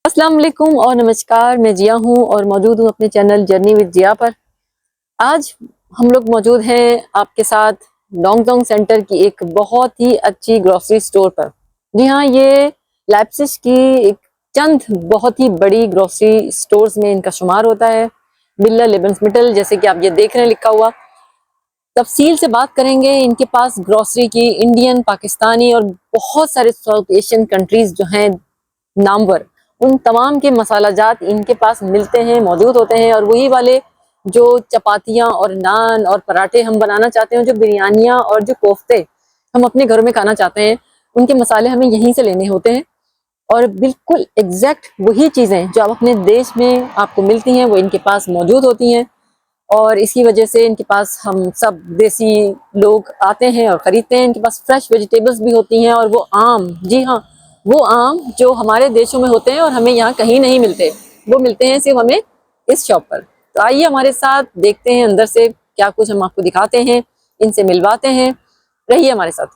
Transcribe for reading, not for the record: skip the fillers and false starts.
अस्सलाम वालेकुम और नमस्कार। मैं जिया हूँ और मौजूद हूँ अपने चैनल जर्नी विद जिया पर। आज हम लोग मौजूद हैं आपके साथ डोंगडोंग सेंटर की एक बहुत ही अच्छी ग्रोसरी स्टोर पर। जी हाँ, ये लाइप्ज़िग की एक चंद बहुत ही बड़ी ग्रोसरी स्टोर्स में इनका शुमार होता है। बिल्ला लेबन्समिटल, जैसे कि आप ये देख रहे हैं लिखा हुआ। तफसील से बात करेंगे इनके पास ग्रोसरी की, इंडियन, पाकिस्तानी और बहुत सारे साउथ एशियन कंट्रीज जो हैं नामवर, उन तमाम के मसाला जात इनके पास मिलते हैं, मौजूद होते हैं। और वही वाले जो चपातियाँ और नान और पराठे हम बनाना चाहते हैं, जो बिरयानियाँ और जो कोफ्ते हम अपने घरों में खाना चाहते हैं, उनके मसाले हमें यहीं से लेने होते हैं। और बिल्कुल एग्जैक्ट वही चीज़ें जो आप अपने देश में आपको मिलती हैं, वो इनके पास मौजूद होती हैं। और इसी वजह से इनके पास हम सब देसी लोग आते हैं और ख़रीदते हैं। इनके पास फ्रेश वेजिटेबल्स भी होती हैं और वो आम, जी हाँ, वो आम जो हमारे देशों में होते हैं और हमें यहाँ कहीं नहीं मिलते, वो मिलते हैं सिर्फ हमें इस शॉप पर। तो आइए हमारे साथ देखते हैं अंदर से क्या कुछ हम आपको दिखाते हैं, इनसे मिलवाते हैं। रहिए हमारे साथ।